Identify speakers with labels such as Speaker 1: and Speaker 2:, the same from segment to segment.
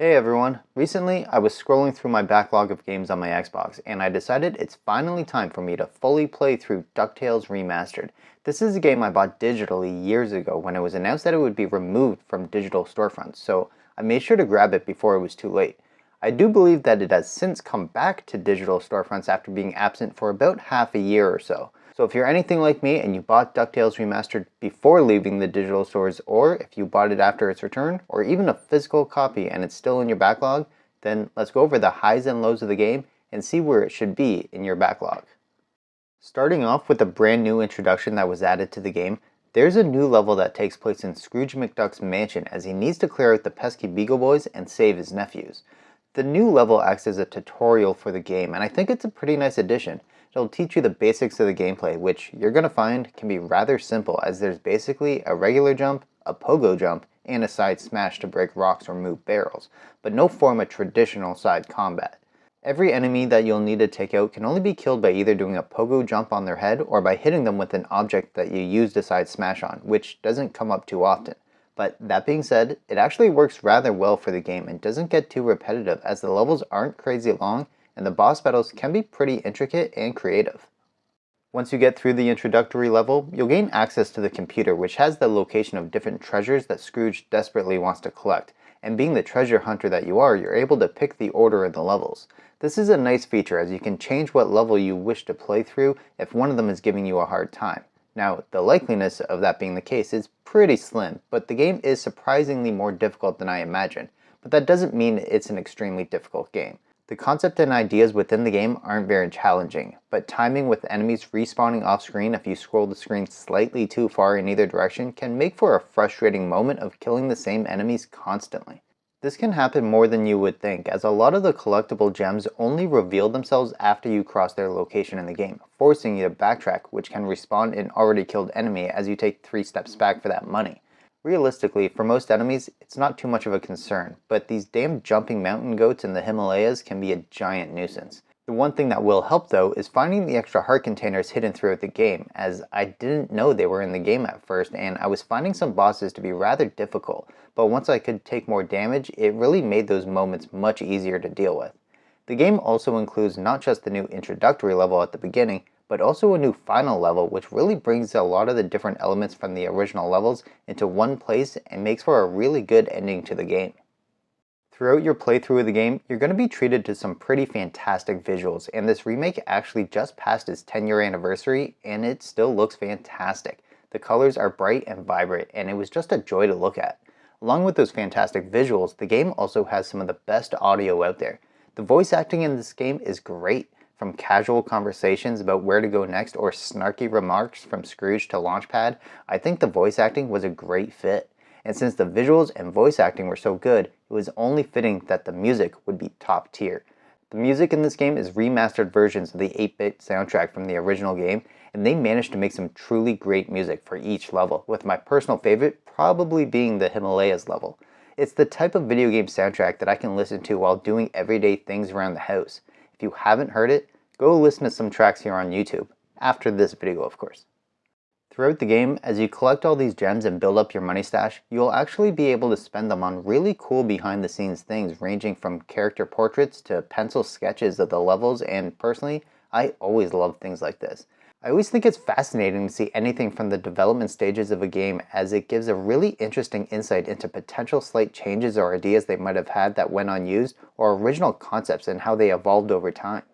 Speaker 1: Hey everyone! Recently, I was scrolling through my backlog of games on my Xbox, and I decided it's finally time for me to fully play through Ducktales Remastered. This is a game I bought digitally years ago when it was announced that it would be removed from digital storefronts, so I made sure to grab it before it was too late. I do believe that it has since come back to digital storefronts after being absent for about half a year or so. So if you're anything like me and you bought DuckTales Remastered before leaving the digital stores, or if you bought it after its return, or even a physical copy and it's still in your backlog, then let's go over the highs and lows of the game and see where it should be in your backlog. Starting off with a brand new introduction that was added to the game, there's a new level that takes place in Scrooge McDuck's mansion as he needs to clear out the pesky Beagle Boys and save his nephews. The new level acts as a tutorial for the game, and I think it's a pretty nice addition. It'll teach you the basics of the gameplay, which you're going to find can be rather simple as there's basically a regular jump, a pogo jump, and a side smash to break rocks or move barrels, but no form of traditional side combat. Every enemy that you'll need to take out can only be killed by either doing a pogo jump on their head or by hitting them with an object that you used a side smash on, which doesn't come up too often. But that being said, it actually works rather well for the game and doesn't get too repetitive as the levels aren't crazy long and the boss battles can be pretty intricate and creative. Once you get through the introductory level, you'll gain access to the computer, which has the location of different treasures that Scrooge desperately wants to collect, and being the treasure hunter that you are, you're able to pick the order of the levels. This is a nice feature as you can change what level you wish to play through if one of them is giving you a hard time. Now, the likeliness of that being the case is pretty slim, but the game is surprisingly more difficult than I imagined, but that doesn't mean it's an extremely difficult game. The concept and ideas within the game aren't very challenging, but timing with enemies respawning off screen if you scroll the screen slightly too far in either direction can make for a frustrating moment of killing the same enemies constantly. This can happen more than you would think, as a lot of the collectible gems only reveal themselves after you cross their location in the game, forcing you to backtrack, which can respawn an already killed enemy as you take 3 steps back for that money. Realistically, for most enemies, it's not too much of a concern, but these damn jumping mountain goats in the Himalayas can be a giant nuisance. The one thing that will help though is finding the extra heart containers hidden throughout the game, as I didn't know they were in the game at first and I was finding some bosses to be rather difficult, but once I could take more damage, it really made those moments much easier to deal with. The game also includes not just the new introductory level at the beginning, but also a new final level which really brings a lot of the different elements from the original levels into one place and makes for a really good ending to the game. Throughout your playthrough of the game, you're going to be treated to some pretty fantastic visuals, and this remake actually just passed its 10-year anniversary and it still looks fantastic. The colors are bright and vibrant and it was just a joy to look at. Along with those fantastic visuals, the game also has some of the best audio out there. The voice acting in this game is great. From casual conversations about where to go next or snarky remarks from Scrooge to Launchpad, I think the voice acting was a great fit. And since the visuals and voice acting were so good, it was only fitting that the music would be top tier. The music in this game is remastered versions of the 8-bit soundtrack from the original game, and they managed to make some truly great music for each level, with my personal favorite probably being the Himalayas level. It's the type of video game soundtrack that I can listen to while doing everyday things around the house. If you haven't heard it, go listen to some tracks here on YouTube, after this video of course. Throughout the game, as you collect all these gems and build up your money stash, you'll actually be able to spend them on really cool behind the scenes things ranging from character portraits to pencil sketches of the levels, and personally, I always love things like this. I always think it's fascinating to see anything from the development stages of a game as it gives a really interesting insight into potential slight changes or ideas they might have had that went unused, or original concepts and how they evolved over time.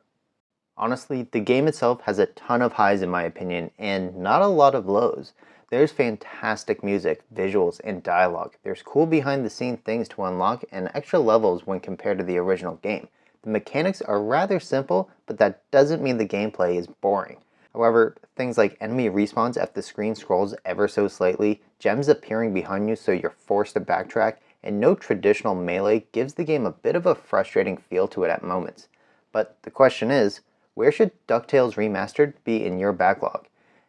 Speaker 1: Honestly, the game itself has a ton of highs in my opinion, and not a lot of lows. There's fantastic music, visuals, and dialogue. There's cool behind the scene things to unlock and extra levels when compared to the original game. The mechanics are rather simple, but that doesn't mean the gameplay is boring. However, things like enemy respawns if the screen scrolls ever so slightly, gems appearing behind you so you're forced to backtrack, and no traditional melee gives the game a bit of a frustrating feel to it at moments. But the question is, where should DuckTales Remastered be in your backlog?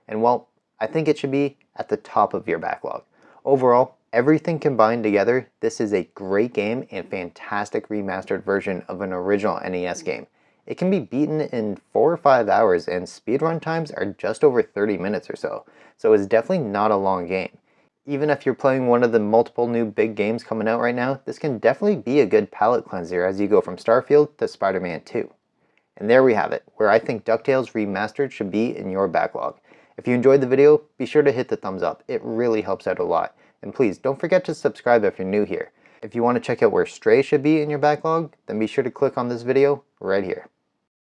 Speaker 1: And well, I think it should be at the top of your backlog. Overall, everything combined together, this is a great game and fantastic remastered version of an original NES game. It can be beaten in 4 or 5 hours and speedrun times are just over 30 minutes or so, so it's definitely not a long game. Even if you're playing one of the multiple new big games coming out right now, this can definitely be a good palate cleanser as you go from Starfield to Spider-Man 2. And there we have it, where I think DuckTales Remastered should be in your backlog. If you enjoyed the video, be sure to hit the thumbs up. It really helps out a lot. And please, don't forget to subscribe if you're new here. If you want to check out where Stray should be in your backlog, then be sure to click on this video right here.